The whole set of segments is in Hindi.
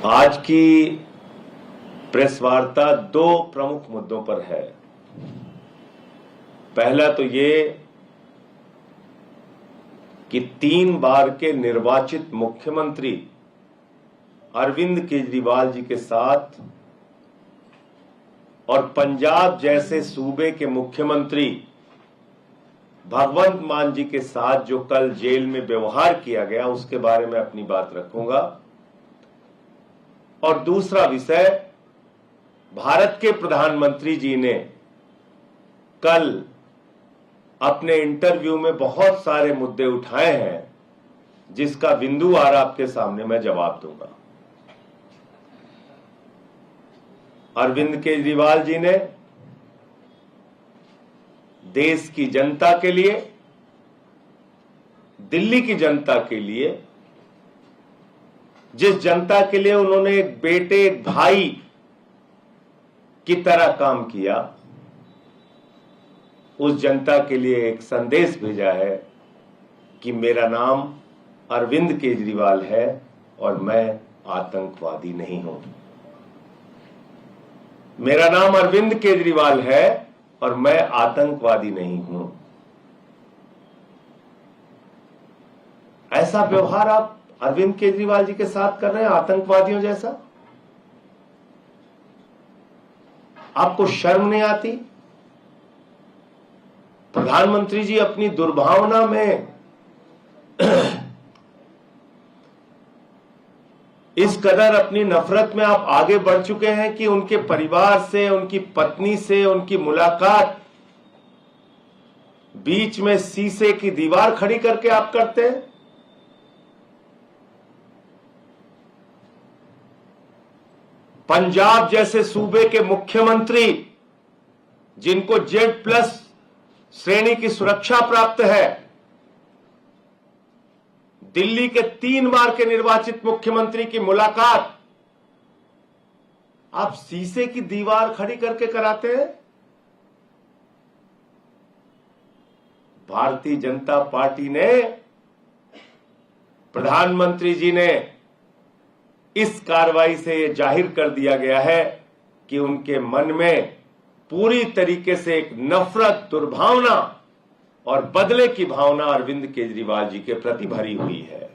आज की प्रेस वार्ता दो प्रमुख मुद्दों पर है। पहला तो ये कि 3 बार के निर्वाचित मुख्यमंत्री अरविंद केजरीवाल जी के साथ और पंजाब जैसे सूबे के मुख्यमंत्री भगवंत मान जी के साथ जो कल जेल में व्यवहार किया गया, उसके बारे में अपनी बात रखूंगा। और दूसरा विषय, भारत के प्रधानमंत्री जी ने कल अपने इंटरव्यू में बहुत सारे मुद्दे उठाए हैं, जिसका बिंदुवार आपके सामने मैं जवाब दूंगा। अरविंद केजरीवाल जी ने देश की जनता के लिए, दिल्ली की जनता के लिए, जिस जनता के लिए उन्होंने एक बेटे, एक भाई की तरह काम किया, उस जनता के लिए एक संदेश भेजा है कि मेरा नाम अरविंद केजरीवाल है और मैं आतंकवादी नहीं हूं। मेरा नाम अरविंद केजरीवाल है और मैं आतंकवादी नहीं हूं। ऐसा व्यवहार आप अरविंद केजरीवाल जी के साथ कर रहे हैं, आतंकवादियों जैसा। आपको शर्म नहीं आती? प्रधानमंत्री जी अपनी दुर्भावना में इस कदर अपनी नफरत में आप आगे बढ़ चुके हैं कि उनके परिवार से, उनकी पत्नी से उनकी मुलाकात बीच में शीशे की दीवार खड़ी करके आप करते हैं। पंजाब जैसे सूबे के मुख्यमंत्री, जिनको Z+ श्रेणी की सुरक्षा प्राप्त है, दिल्ली के 3 बार के निर्वाचित मुख्यमंत्री की मुलाकात आप शीशे की दीवार खड़ी करके कराते हैं। भारतीय जनता पार्टी ने, प्रधानमंत्री जी ने इस कार्रवाई से यह जाहिर कर दिया गया है कि उनके मन में पूरी तरीके से एक नफरत, दुर्भावना और बदले की भावना अरविंद केजरीवाल जी के प्रति भरी हुई है।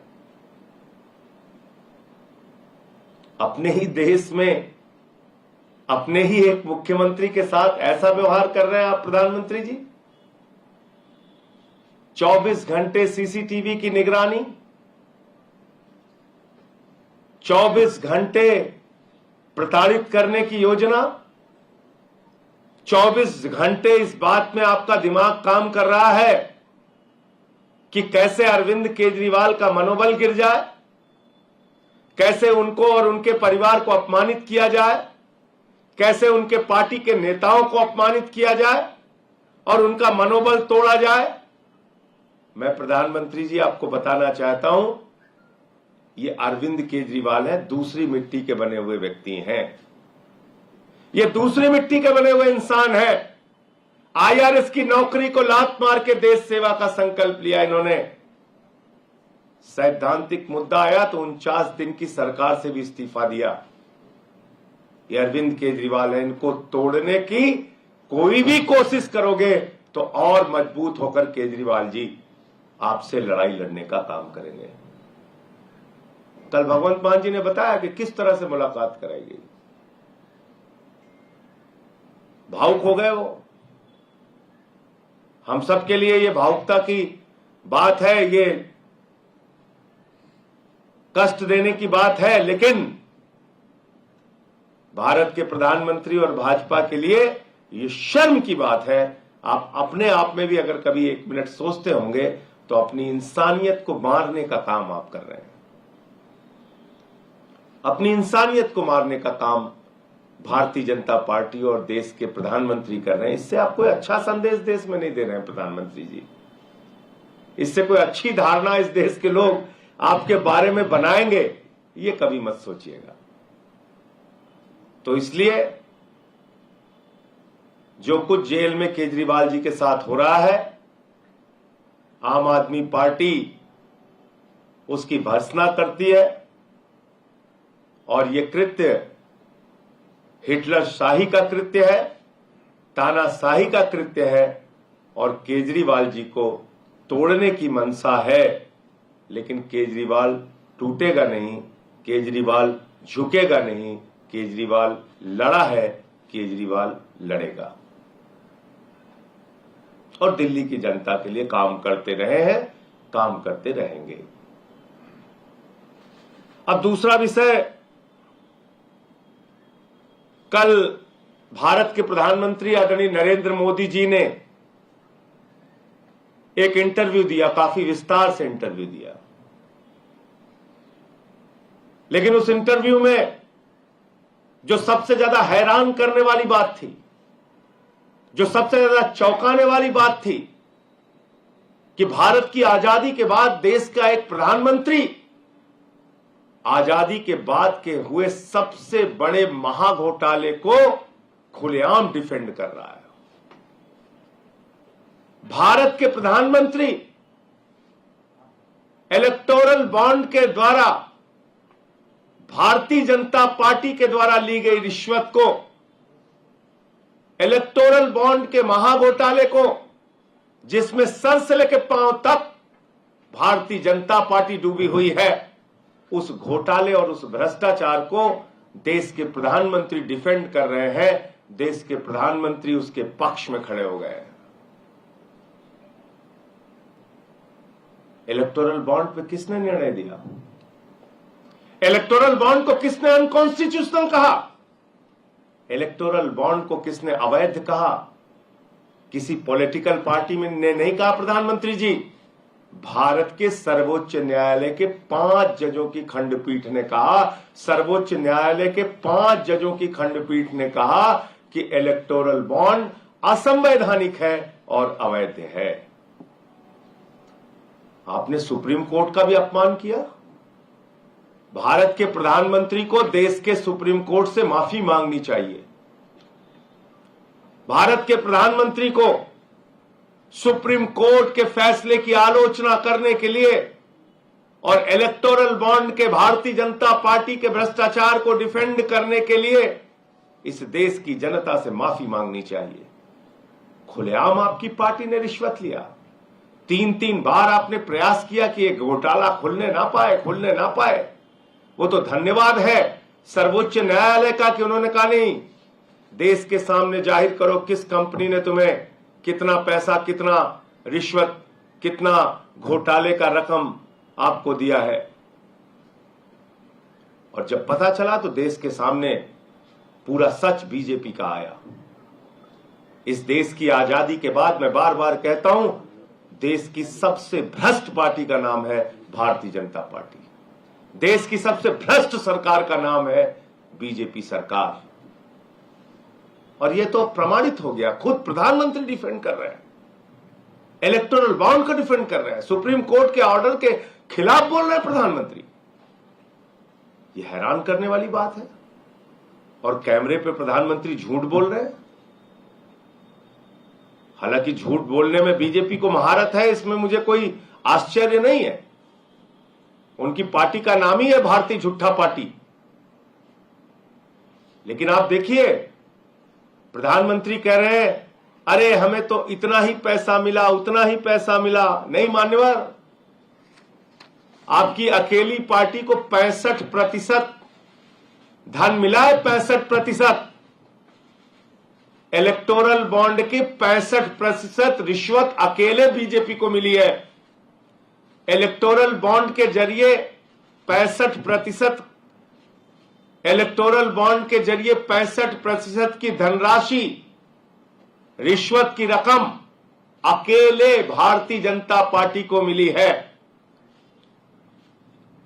अपने ही देश में अपने ही एक मुख्यमंत्री के साथ ऐसा व्यवहार कर रहे हैं आप प्रधानमंत्री जी। 24 घंटे सीसीटीवी की निगरानी, 24 घंटे प्रताड़ित करने की योजना, 24 घंटे इस बात में आपका दिमाग काम कर रहा है कि कैसे अरविंद केजरीवाल का मनोबल गिर जाए, कैसे उनको और उनके परिवार को अपमानित किया जाए, कैसे उनके पार्टी के नेताओं को अपमानित किया जाए और उनका मनोबल तोड़ा जाए। मैं प्रधानमंत्री जी आपको बताना चाहता हूं, ये अरविंद केजरीवाल है, दूसरी मिट्टी के बने हुए व्यक्ति हैं। ये दूसरी मिट्टी के बने हुए इंसान है। IRS की नौकरी को लात मार के देश सेवा का संकल्प लिया इन्होंने। सैद्धांतिक मुद्दा आया तो 49 दिन की सरकार से भी इस्तीफा दिया। ये अरविंद केजरीवाल है, इनको तोड़ने की कोई भी कोशिश करोगे तो और मजबूत होकर केजरीवाल जी आपसे लड़ाई लड़ने का काम करेंगे। कल भगवंत मान जी ने बताया कि किस तरह से मुलाकात कराई गई। भावुक हो गए वो। हम सब के लिए ये भावुकता की बात है, ये कष्ट देने की बात है, लेकिन भारत के प्रधानमंत्री और भाजपा के लिए ये शर्म की बात है। आप अपने आप में भी अगर कभी 1 मिनट सोचते होंगे तो अपनी इंसानियत को मारने का काम आप कर रहे हैं। अपनी इंसानियत को मारने का काम भारतीय जनता पार्टी और देश के प्रधानमंत्री कर रहे हैं। इससे आप कोई अच्छा संदेश देश में नहीं दे रहे हैं प्रधानमंत्री जी। इससे कोई अच्छी धारणा इस देश के लोग आपके बारे में बनाएंगे, ये कभी मत सोचिएगा। तो इसलिए जो कुछ जेल में केजरीवाल जी के साथ हो रहा है, आम आदमी पार्टी उसकी भर्त्सना करती है और ये कृत्य हिटलर शाही का कृत्य है, तानाशाही का कृत्य है और केजरीवाल जी को तोड़ने की मंशा है। लेकिन केजरीवाल टूटेगा नहीं, केजरीवाल झुकेगा नहीं, केजरीवाल लड़ा है, केजरीवाल लड़ेगा और दिल्ली की जनता के लिए काम करते रहे हैं, काम करते रहेंगे। अब दूसरा विषय, कल भारत के प्रधानमंत्री आदरणीय नरेंद्र मोदी जी ने एक इंटरव्यू दिया, काफी विस्तार से इंटरव्यू दिया। लेकिन उस इंटरव्यू में जो सबसे ज्यादा हैरान करने वाली बात थी, जो सबसे ज्यादा चौंकाने वाली बात थी कि भारत की आजादी के बाद देश का एक प्रधानमंत्री आजादी के बाद के हुए सबसे बड़े महाघोटाले को खुलेआम डिफेंड कर रहा है। भारत के प्रधानमंत्री इलेक्टोरल बॉन्ड के द्वारा भारतीय जनता पार्टी के द्वारा ली गई रिश्वत को, इलेक्टोरल बॉन्ड के महाघोटाले को, जिसमें सर से लेकर पांव तक भारतीय जनता पार्टी डूबी हुई है, उस घोटाले और उस भ्रष्टाचार को देश के प्रधानमंत्री डिफेंड कर रहे हैं। देश के प्रधानमंत्री उसके पक्ष में खड़े हो गए। इलेक्टोरल बॉन्ड पे किसने निर्णय दिया? इलेक्टोरल बॉन्ड को किसने अनकॉन्स्टिट्यूशनल कहा? इलेक्टोरल बॉन्ड को किसने अवैध कहा? किसी पॉलिटिकल पार्टी में ने नहीं कहा प्रधानमंत्री जी। भारत के सर्वोच्च न्यायालय के 5 जजों की खंडपीठ ने कहा, सर्वोच्च न्यायालय के 5 जजों की खंडपीठ ने कहा कि इलेक्टोरल बॉन्ड असंवैधानिक है और अवैध है। आपने सुप्रीम कोर्ट का भी अपमान किया। भारत के प्रधानमंत्री को देश के सुप्रीम कोर्ट से माफी मांगनी चाहिए। भारत के प्रधानमंत्री को सुप्रीम कोर्ट के फैसले की आलोचना करने के लिए और इलेक्टोरल बॉन्ड के भारतीय जनता पार्टी के भ्रष्टाचार को डिफेंड करने के लिए इस देश की जनता से माफी मांगनी चाहिए। खुलेआम आपकी पार्टी ने रिश्वत लिया। 3 बार आपने प्रयास किया कि यह घोटाला खुलने ना पाए। वो तो धन्यवाद है सर्वोच्च न्यायालय का कि उन्होंने कहा नहीं, देश के सामने जाहिर करो किस कंपनी ने तुम्हें कितना पैसा, कितना रिश्वत, कितना घोटाले का रकम आपको दिया है। और जब पता चला तो देश के सामने पूरा सच बीजेपी का आया। इस देश की आजादी के बाद मैं बार बार कहता हूं, देश की सबसे भ्रष्ट पार्टी का नाम है भारतीय जनता पार्टी। देश की सबसे भ्रष्ट सरकार का नाम है बीजेपी सरकार। और यह तो प्रमाणित हो गया। खुद प्रधानमंत्री डिफेंड कर रहे हैं, इलेक्टोरल बॉन्ड को डिफेंड कर रहे हैं, सुप्रीम कोर्ट के ऑर्डर के खिलाफ बोल रहे हैं प्रधानमंत्री। यह हैरान करने वाली बात है। और कैमरे पे प्रधानमंत्री झूठ बोल रहे हैं। हालांकि झूठ बोलने में बीजेपी को महारत है, इसमें मुझे कोई आश्चर्य नहीं है। उनकी पार्टी का नाम ही है भारतीय झूठा पार्टी। लेकिन आप देखिए, प्रधानमंत्री कह रहे हैं अरे हमें तो इतना ही पैसा मिला, उतना ही पैसा मिला। नहीं मान्यवर, आपकी अकेली पार्टी को 65% धन मिला है। 65% इलेक्टोरल बॉन्ड की 65% रिश्वत अकेले बीजेपी को मिली है। इलेक्टोरल बॉन्ड के जरिए 65% इलेक्टोरल बॉन्ड के जरिए 65% की धनराशि, रिश्वत की रकम अकेले भारतीय जनता पार्टी को मिली है।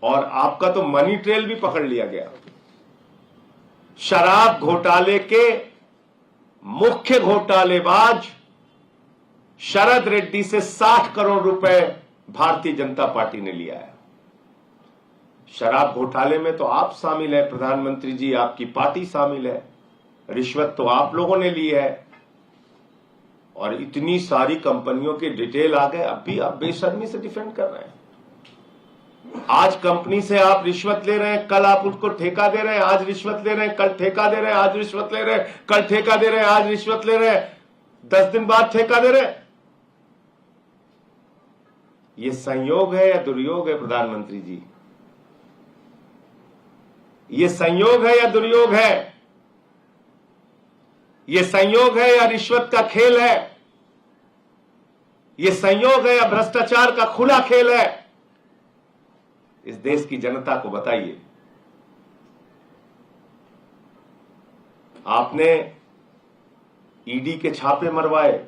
और आपका तो मनी ट्रेल भी पकड़ लिया गया। शराब घोटाले के मुख्य घोटालेबाज शरद रेड्डी से 60 करोड़ रुपए भारतीय जनता पार्टी ने लिया है। शराब घोटाले में तो आप शामिल है प्रधानमंत्री जी, आपकी पार्टी शामिल है। रिश्वत तो आप लोगों ने ली है। और इतनी सारी कंपनियों के डिटेल आ गए, अब भी आप बेशर्मी से डिफेंड कर रहे हैं। आज कंपनी से आप रिश्वत ले रहे हैं, कल आप उसको ठेका दे रहे हैं, आज रिश्वत ले रहे हैं, कल ठेका दे रहे हैं, आज रिश्वत ले रहे हैं, कल ठेका दे रहे हैं, आज रिश्वत ले रहे हैं, 10 दिन बाद ठेका दे रहे हैं। ये संयोग है या दुर्योग है प्रधानमंत्री जी? ये संयोग है या दुर्योग है? ये संयोग है या रिश्वत का खेल है? ये संयोग है या भ्रष्टाचार का खुला खेल है? इस देश की जनता को बताइए। आपने ईडी के छापे मरवाए,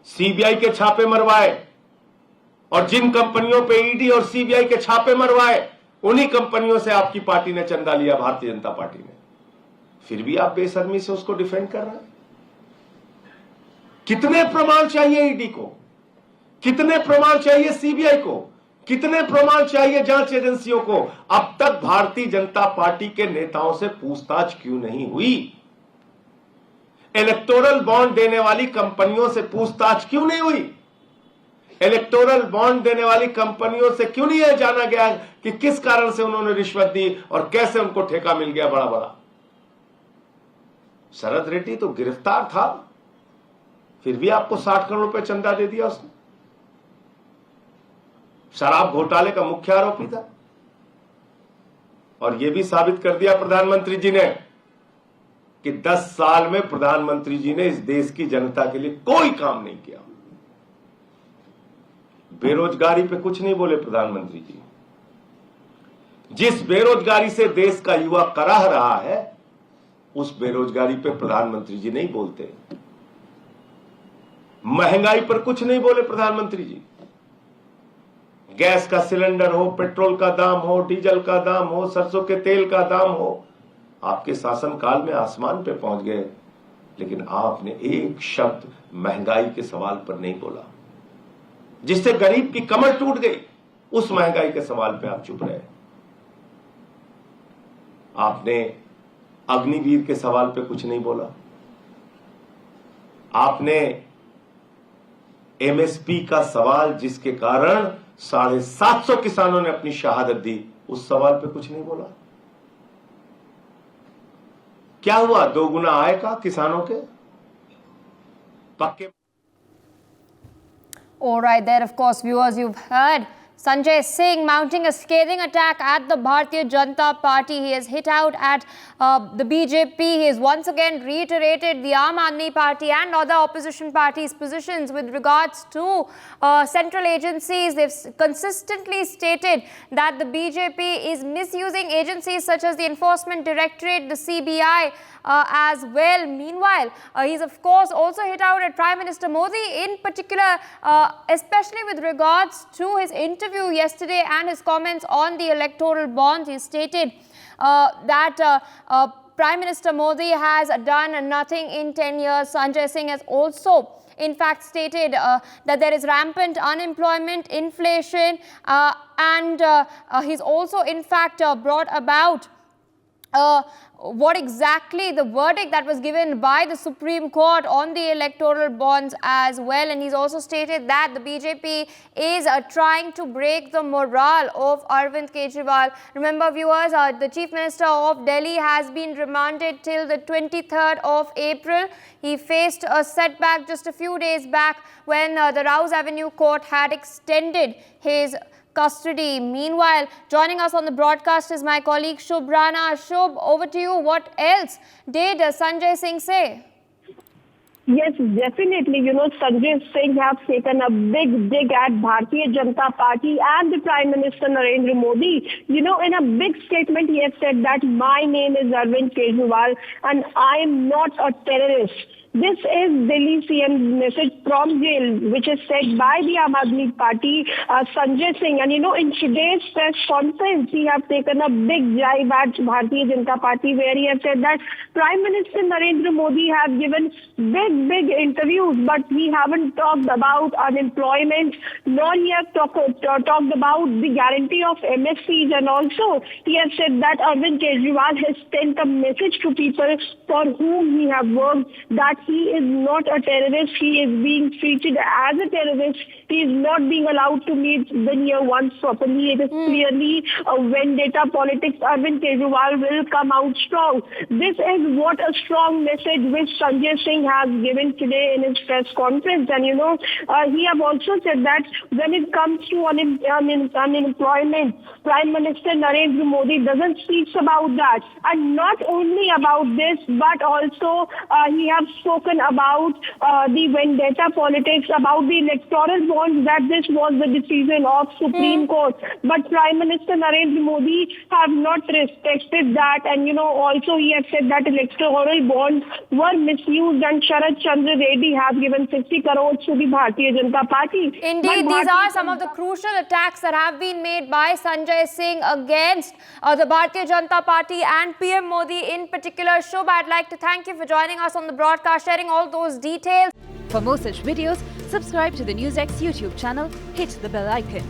सीबीआई के छापे मरवाए, और जिन कंपनियों पे ईडी और सीबीआई के छापे मरवाए उन्हीं कंपनियों से आपकी पार्टी ने चंदा लिया, भारतीय जनता पार्टी ने। फिर भी आप बेशर्मी से उसको डिफेंड कर रहे हैं। कितने प्रमाण चाहिए ईडी को? कितने प्रमाण चाहिए सीबीआई को? कितने प्रमाण चाहिए जांच एजेंसियों को? अब तक भारतीय जनता पार्टी के नेताओं से पूछताछ क्यों नहीं हुई? इलेक्टोरल बॉन्ड देने वाली कंपनियों से पूछताछ क्यों नहीं हुई? इलेक्टोरल बॉन्ड देने वाली कंपनियों से क्यों नहीं यह जाना गया कि किस कारण से उन्होंने रिश्वत दी और कैसे उनको ठेका मिल गया बड़ा बड़ा? शरद रेड्डी तो गिरफ्तार था, फिर भी आपको 60 करोड़ रुपए चंदा दे दिया उसने। शराब घोटाले का मुख्य आरोपी था, और यह भी साबित कर दिया प्रधानमंत्री जी ने कि 10 साल में प्रधानमंत्री जी ने इस देश की जनता के लिए कोई काम नहीं किया। बेरोजगारी पे कुछ नहीं बोले प्रधानमंत्री जी। जिस बेरोजगारी से देश का युवा कराह रहा है, उस बेरोजगारी पे प्रधानमंत्री जी नहीं बोलते। महंगाई पर कुछ नहीं बोले प्रधानमंत्री जी। गैस का सिलेंडर हो, पेट्रोल का दाम हो, डीजल का दाम हो, सरसों के तेल का दाम हो, आपके शासनकाल में आसमान पे पहुंच गए, लेकिन आपने एक शब्द महंगाई के सवाल पर नहीं बोला। जिससे गरीब की कमर टूट गई, उस महंगाई के सवाल पे आप चुप रहे। आपने अग्निवीर के सवाल पे कुछ नहीं बोला। आपने एमएसपी का सवाल, जिसके कारण 750 किसानों ने अपनी शहादत दी, उस सवाल पे कुछ नहीं बोला। क्या हुआ? 2 गुना आय का किसानों के पक्के। All right, there, of course, viewers, you've heard Sanjay Singh mounting a scathing attack at the Bharatiya Janata Party. He has hit out at the BJP. He has once again reiterated the Aam Aadmi Party and other opposition parties' positions with regards to central agencies. They've consistently stated that the BJP is misusing agencies such as the Enforcement Directorate, the CBI, as well. Meanwhile, he's of course also hit out at Prime Minister Modi in particular, especially with regards to his interview yesterday and his comments on the electoral bonds. He stated that Prime Minister Modi has done nothing in 10 years. Sanjay Singh has also in fact stated that there is rampant unemployment, inflation, and he's also in fact brought about what exactly the verdict that was given by the Supreme Court on the electoral bonds as well. And he's also stated that the BJP is trying to break the morale of Arvind Kejriwal. Remember, viewers, the Chief Minister of Delhi has been remanded till the 23rd of April. He faced a setback just a few days back when the Rouse Avenue Court had extended his custody. Meanwhile, joining us on the broadcast is my colleague Shubh Rana. Shubh, over to you. What else did Sanjay Singh say? Yes, definitely. You know, Sanjay Singh has taken a big dig at Bharatiya Janata Party and the Prime Minister Narendra Modi. You know, in a big statement, he has said that my name is Arvind Kejriwal and I am not a terrorist. This is Delhi CM's message from jail, which is said by the Aam Aadmi Party, Sanjay Singh. And you know, in today's press conference, he has taken a big jibe at Bharatiya Janata Party, where he has said that Prime Minister Narendra Modi has given big interviews, but he haven't talked about unemployment, nor he has talked about the guarantee of MSCs. And also, he has said that Arvind Kejriwal has sent a message to people for whom he has worked, that he is not a terrorist. He is being treated as a terrorist. He is not being allowed to meet the near ones properly. It is clearly a vendetta politics. Arvind Kejriwal will come out strong. This is what a strong message which Sanjay Singh has given today in his press conference. And he have also said that when it comes to unemployment, Prime Minister Narendra Modi doesn't speak about that. And not only about this, but also he has spoken about the vendetta politics, about the electoral bonds, that this was the decision of Supreme Court. But Prime Minister Narendra Modi have not respected that. And also he has said that electoral bonds were misused, and Sharad Chandra Reddy has given 50 crores to the Bharatiya Janata Party. Indeed, these are some of the crucial attacks that have been made by Sanjay Singh against the Bharatiya Janata Party and PM Modi in particular. Shobha, I'd like to thank you for joining us on the broadcast, sharing all those details. For more such videos, subscribe to the NewsX YouTube channel, hit the bell icon.